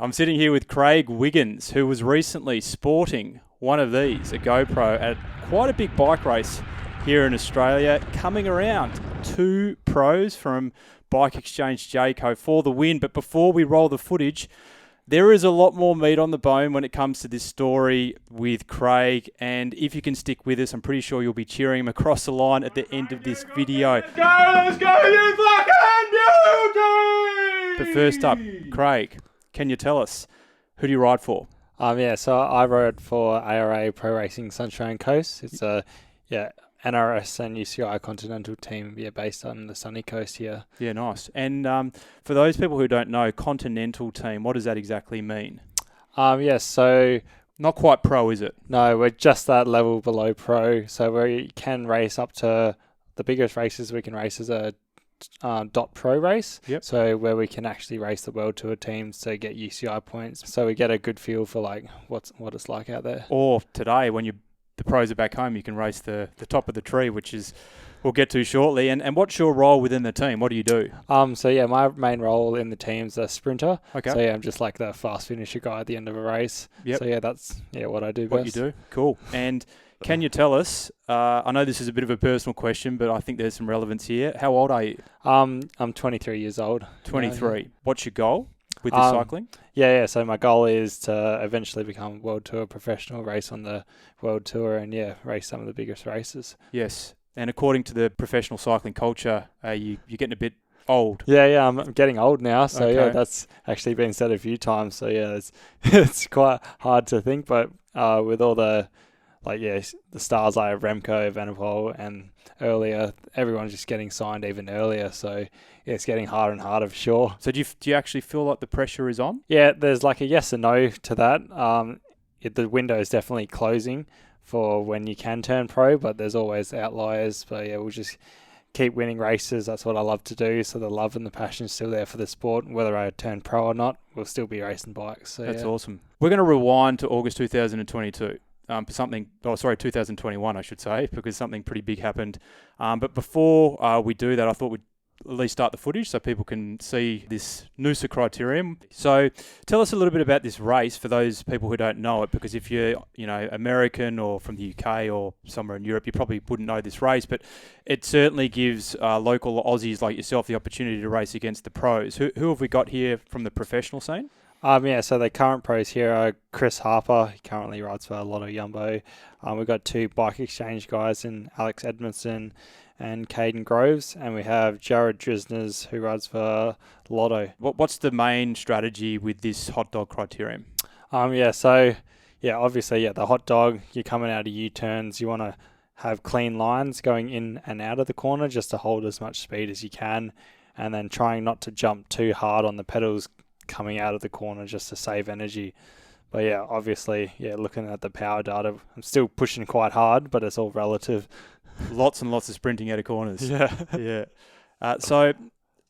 I'm sitting here with Craig Wiggins, who was recently sporting one of these, a GoPro, at quite a big bike race here in Australia, coming around 2 pros from Bike Exchange Jayco for the win. But before we roll the footage, there is a lot more meat on the bone when it comes to this story with Craig, and if you can stick with us, I'm pretty sure you'll be cheering him across the line at the end of this video. Let's go, you fucking beauty! But first up, Craig, can you tell us, who do you ride for? So I rode for ARA Pro Racing Sunshine Coast. It's a NRS and UCI Continental team, based on the sunny coast here. Yeah, nice. And for those people who don't know, Continental team, what does that exactly mean? So not quite pro, is it? No, we're just that level below pro. So we can race up to the biggest races we can race is a dot pro race. Yep. So where we can actually race the World Tour teams to get UCI points. So we get a good feel for what it's like out there. Or today, when the pros are back home, you can race the top of the tree, which is we'll get to shortly. And what's your role within the team? What do you do? My main role in the team's a sprinter. Okay. So I'm just like the fast finisher guy at the end of a race. Yep. So that's what I do best. What you do? Cool. And can you tell us, I know this is a bit of a personal question, but I think there's some relevance here. How old are you? I'm 23 years old. 23. Yeah. What's your goal with the cycling? So my goal is to eventually become a World Tour professional, race on the World Tour and race some of the biggest races. Yes. And according to the professional cycling culture, you're getting a bit old. Yeah, I'm getting old now. So okay. That's actually been said a few times. So it's quite hard to think, but with all the the stars like Remco, Evenepoel, and earlier, everyone's just getting signed even earlier. So it's getting harder and harder for sure. So do you actually feel like the pressure is on? Yeah, there's like a yes and no to that. The window is definitely closing for when you can turn pro, but there's always outliers. But we'll just keep winning races. That's what I love to do. So the love and the passion is still there for the sport. Whether I turn pro or not, we'll still be racing bikes. So that's awesome. We're going to rewind to August 2022. 2021, I should say, because something pretty big happened. But before we do that, I thought we'd at least start the footage so people can see this Noosa criterium. So tell us a little bit about this race for those people who don't know it, because if you're American or from the UK or somewhere in Europe, you probably wouldn't know this race, but it certainly gives local Aussies like yourself the opportunity to race against the pros. Who have we got here from the professional scene? So the current pros here are Chris Harper. He currently rides for Lotto Jumbo. We've got 2 Bike Exchange guys in Alex Edmondson and Caden Groves, and we have Jared Drisners who rides for Lotto. What's the main strategy with this hot dog criterium? Obviously, the hot dog, you're coming out of U-turns, you want to have clean lines going in and out of the corner just to hold as much speed as you can, and then trying not to jump too hard on the pedals coming out of the corner just to save energy. But looking at the power data, I'm still pushing quite hard, but it's all relative. Lots and lots of sprinting out of corners. Yeah. So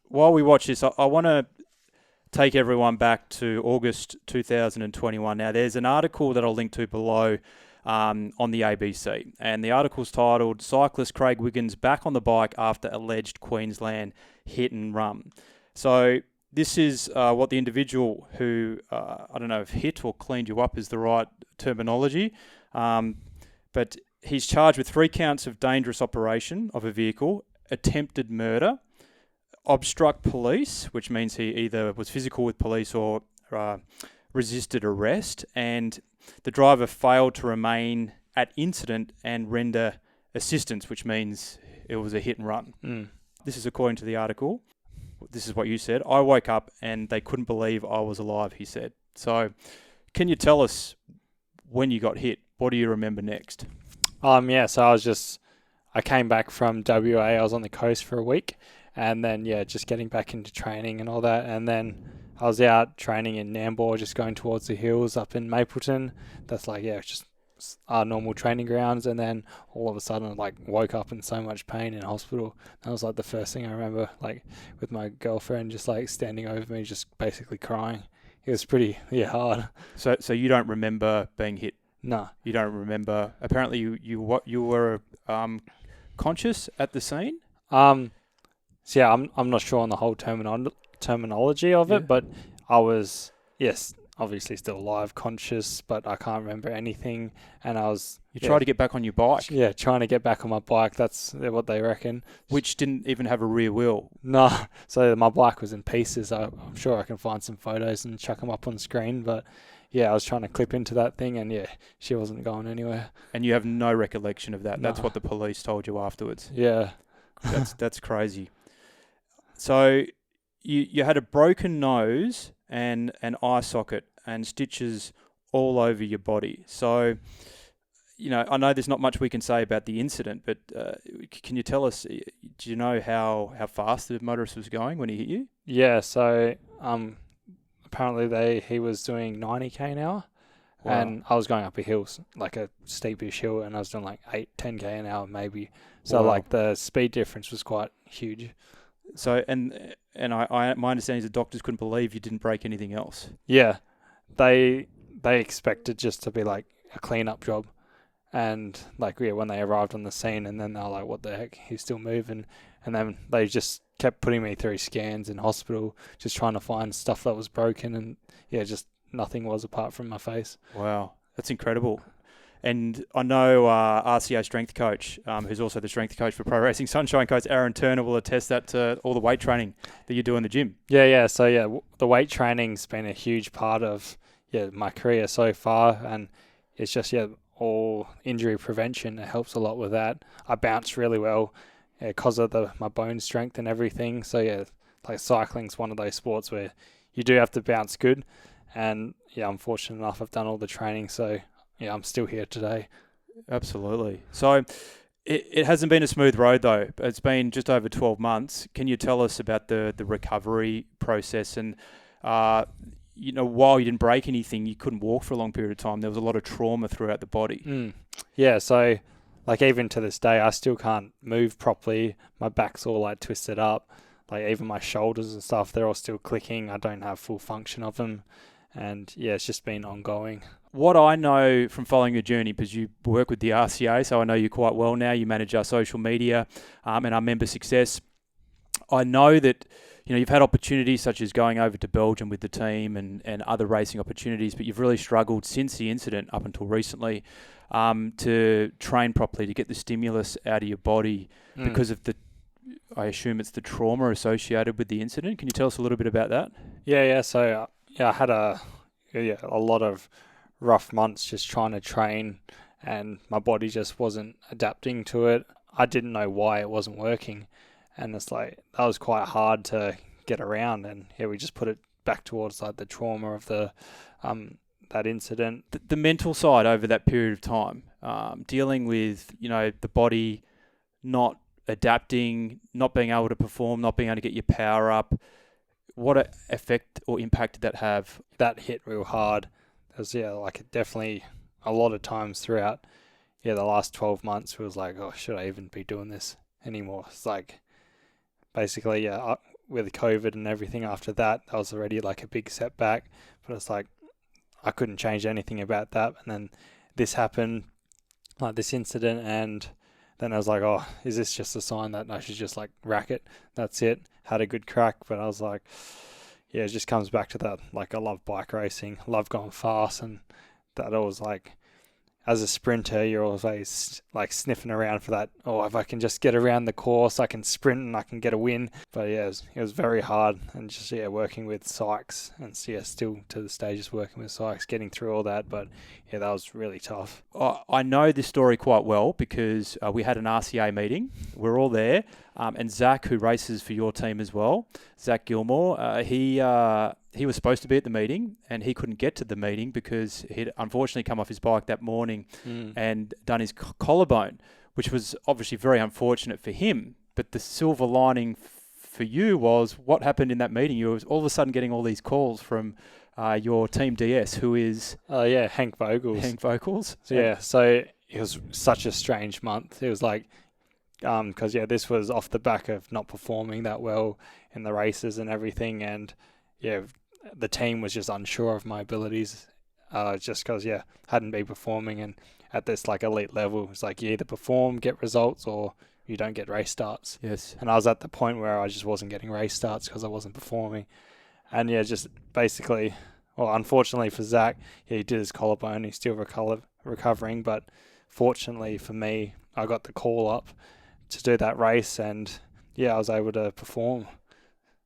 while we watch this, I want to take everyone back to August 2021. Now, there's an article that I'll link to below on the ABC, and the article's titled "Cyclist Craig Wiggins Back on the Bike After Alleged Queensland Hit and Run." So this is what the individual who, I don't know if hit or cleaned you up is the right terminology, but he's charged with 3 counts of dangerous operation of a vehicle, attempted murder, obstruct police, which means he either was physical with police or resisted arrest, and the driver failed to remain at incident and render assistance, which means it was a hit and run. This is according to the article. This is what you said. I woke up and they couldn't believe I was alive, he said. So can you tell us when you got hit? What do you remember next? So I came back from WA. I was on the coast for a week, and then just getting back into training and all that. And then I was out training in Nambour, just going towards the hills up in Mapleton. That's just our normal training grounds. And then all of a sudden, I woke up in so much pain in hospital. That was the first thing I remember, with my girlfriend just standing over me, just basically crying. It was pretty hard. So you don't remember being hit? No. You don't remember. Apparently you were conscious at the scene? I'm not sure on the whole terminology of it, but I was yes, obviously still alive, conscious, but I can't remember anything. And I was You tried to get back on your bike, trying to get back on my bike. That's what they reckon. which didn't even have a rear wheel. No, so my bike was in pieces. I'm sure I can find some photos and chuck them up on screen. But yeah, I was trying to clip into that thing, and yeah, she wasn't going anywhere. And you have no recollection of that. No. That's what the police told you afterwards. Yeah. That's crazy. So you had a broken nose and an eye socket and stitches all over your body. So, I know there's not much we can say about the incident, but can you tell us, do you know how fast the motorist was going when he hit you? Yeah, so apparently he was doing 90k an hour. Wow. And I was going up a hill, like a steepish hill, and I was doing like 10k an hour maybe. So Wow. like the speed difference was quite huge. So, and my understanding is the doctors couldn't believe you didn't break anything else. Yeah, they expected just to be like a clean-up job. And like, yeah, when they arrived on the scene, and then they were like, what the heck, he's still moving. And then they just kept putting me through scans in hospital, just trying to find stuff that was broken. And yeah, just nothing was apart from my face. Wow, that's incredible. And I know RCA strength coach, who's also the strength coach for Pro Racing Sunshine, coach Aaron Turner, will attest that to all the weight training that you do in the gym. Yeah. So yeah, the weight training's been a huge part of my career so far, and it's just all injury prevention. It helps a lot with that. I bounce really well because of my bone strength and everything. So yeah, like cycling's one of those sports where you do have to bounce good. And yeah, I'm fortunate enough I've done all the training, so yeah, I'm still here today. Absolutely. So it hasn't been a smooth road though. It's been just over 12 months. Can you tell us about the recovery process? And while you didn't break anything, you couldn't walk for a long period of time. There was a lot of trauma throughout the body. Yeah, so like even to this day, I still can't move properly. My back's all like twisted up. Like even my shoulders and stuff, they're all still clicking. I don't have full function of them. And yeah, it's just been ongoing. What I know from following your journey, because you work with the RCA, so I know you quite well now. You manage our social media and our member success. I know that you've had opportunities such as going over to Belgium with the team and other racing opportunities, but you've really struggled since the incident up until recently to train properly, to get the stimulus out of your body because of I assume it's the trauma associated with the incident. Can you tell us a little bit about that? Yeah. So I had a lot of rough months just trying to train, and my body just wasn't adapting to it. I didn't know why it wasn't working, and it's like that was quite hard to get around. And yeah, we just put it back towards like the trauma of the that incident. The mental side over that period of time, dealing with the body not adapting, not being able to perform, not being able to get your power up. What effect or impact did that have? That hit real hard. There's definitely a lot of times throughout the last 12 months it was like, oh, should I even be doing this anymore? It's like basically with COVID and everything after that was already like a big setback, but it's like I couldn't change anything about that. And then this happened, like this incident, and then I was like, oh, is this just a sign that I should just like rack it? That's it. Had a good crack, but I was like, yeah, it just comes back to that. Like I love bike racing, love going fast, and that always like, as a sprinter, you're always like sniffing around for that. Oh, if I can just get around the course, I can sprint and I can get a win. But yeah, it was very hard, and just working with Sykes, and still to the stage just working with Sykes, getting through all that. But yeah, that was really tough. I know this story quite well because we had an RCA meeting. We're all there, and Zach, who races for your team as well, Zach Gilmore, he was supposed to be at the meeting and he couldn't get to the meeting because he'd unfortunately come off his bike that morning and done his collarbone, which was obviously very unfortunate for him. But the silver lining for you was what happened in that meeting. You were all of a sudden getting all these calls from your team DS, who is... Hank Vogels. Hank Vogels. So it was such a strange month. It was like, because this was off the back of not performing that well in the races and everything, and the team was just unsure of my abilities, just because hadn't been performing, and at this like elite level, it's like you either perform, get results, or you don't get race starts. Yes. And I was at the point where I just wasn't getting race starts because I wasn't performing, and just basically well, unfortunately for Zach, he did his collarbone. He's still recovering, but fortunately for me, I got the call up to do that race, and yeah, I was able to perform.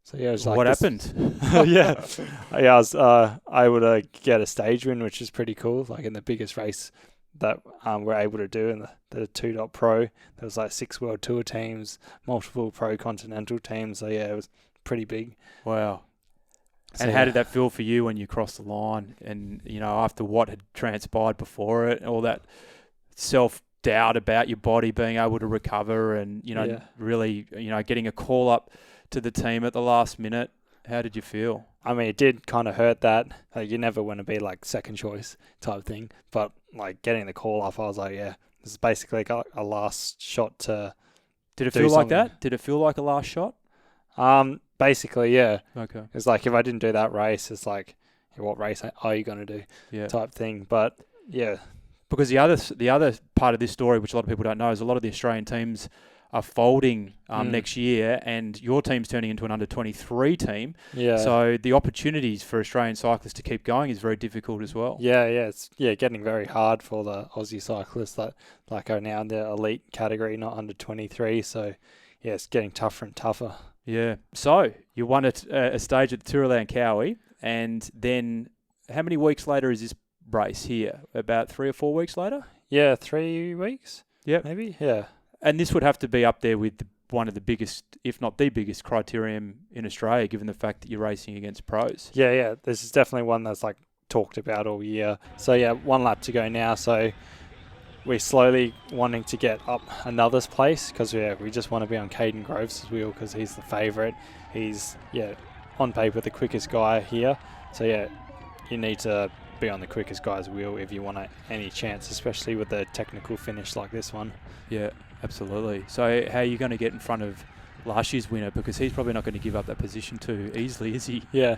So yeah, it was like what happened? yeah, I was able to get a stage win, which is pretty cool. Like in the biggest race that we're able to do in the 2.pro, there was like 6 World Tour teams, multiple Pro Continental teams. So yeah, it was pretty big. Wow. So, And how did that feel for you when you crossed the line? And, you know, after what had transpired before it, all that self-doubt about your body being able to recover and, you know, really, you know, getting a call up to the team at the last minute, how did you feel? I mean, it did kind of hurt that. You never want to be like second choice type thing. But like getting the call up, I was like, yeah, this is basically like a last shot to Did it do feel like something. that? Did it feel like a last shot? Basically, yeah. Okay. It's like if I didn't do that race, it's like, hey, what race are you going to do? Yeah. Type thing. But yeah. Because the other part of this story, which a lot of people don't know, is a lot of the Australian teams are folding next year, and your team's turning into an under-23 team. Yeah. So the opportunities for Australian cyclists to keep going is very difficult as well. Yeah, it's getting very hard for the Aussie cyclists that like are now in the elite category, not under 23. So yeah, it's getting tougher and tougher. Yeah. So you won a stage at the Tourland Cowie, and then how many weeks later is this race here? About 3 or 4 weeks later? Yeah, 3 weeks. Yep. Maybe. Yeah. And this would have to be up there with one of the biggest, if not the biggest, criterium in Australia, given the fact that you're racing against pros. Yeah. This is definitely one that's like talked about all year. So yeah, 1 lap to go now. So we're slowly wanting to get up another place because we just want to be on Caden Groves' wheel because he's the favourite. He's on paper the quickest guy here. So yeah, you need to be on the quickest guy's wheel if you want any chance, especially with a technical finish like this one. Yeah, absolutely. So how are you going to get in front of last year's winner? Because he's probably not going to give up that position too easily, is he? Yeah.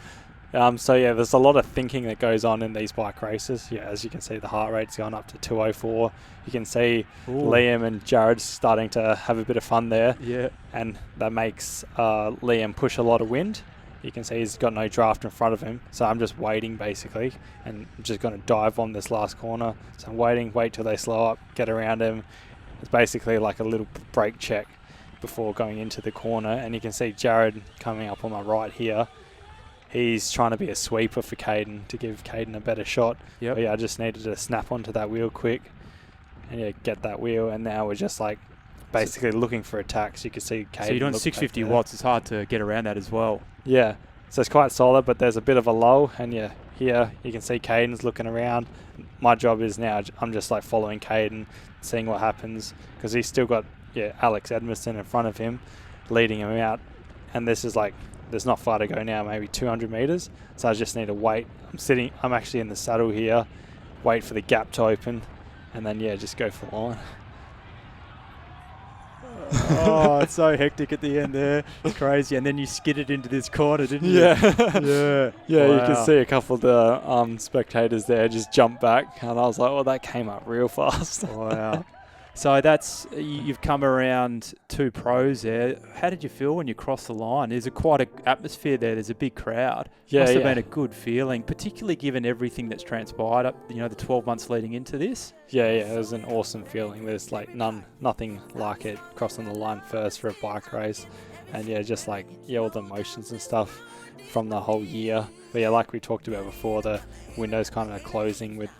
So yeah, there's a lot of thinking that goes on in these bike races. Yeah, as you can see, the heart rate's gone up to 204. You can see Liam and Jared starting to have a bit of fun there. Yeah. And that makes Liam push a lot of wind. You can see he's got no draft in front of him. So I'm just waiting basically, and I'm just going to dive on this last corner. So I'm wait till they slow up, get around him. It's basically like a little brake check before going into the corner. And you can see Jared coming up on my right here. He's trying to be a sweeper for Caden to give Caden a better shot. Yep. But yeah, I just needed to snap onto that wheel quick and get that wheel. And now we're just like basically looking for attacks. You can see Caden. So you're doing 650 watts. It's hard to get around that as well. Yeah. So it's quite solid, but there's a bit of a lull. And yeah, here you can see Caden's looking around. My job is now I'm just like following Caden, seeing what happens because he's still got Alex Edmiston in front of him, leading him out. And this is like, there's not far to go now, maybe 200 meters. So I just need to wait. I'm actually in the saddle here, wait for the gap to open, and then just go for the line. Oh, it's so hectic at the end there. It's crazy. And then you skidded into this corner, didn't you? Yeah. Yeah, Wow. You can see a couple of the spectators there just jump back, and I was like, that came up real fast. Wow. So you've come around 2 pros there. How did you feel when you crossed the line? There's quite an atmosphere there. There's a big crowd. Must have been a good feeling, particularly given everything that's transpired up, the 12 months leading into this. Yeah, it was an awesome feeling. There's like nothing like it crossing the line first for a bike race, and just like all the emotions and stuff from the whole year. But like we talked about before, the window's kind of closing with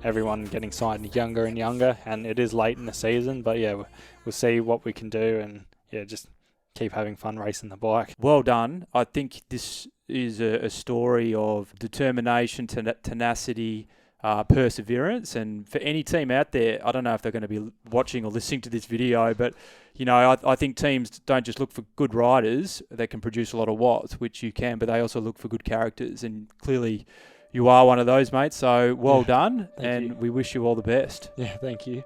everyone getting signed younger and younger, and it is late in the season, but we'll see what we can do, and just keep having fun racing the bike. Well done. I think this is a story of determination, tenacity, perseverance, and for any team out there, I don't know if they're going to be watching or listening to this video, but I think teams don't just look for good riders that can produce a lot of watts, which you can, but they also look for good characters, and clearly you are one of those, mate. So well done, and we wish you all the best. Yeah, thank you.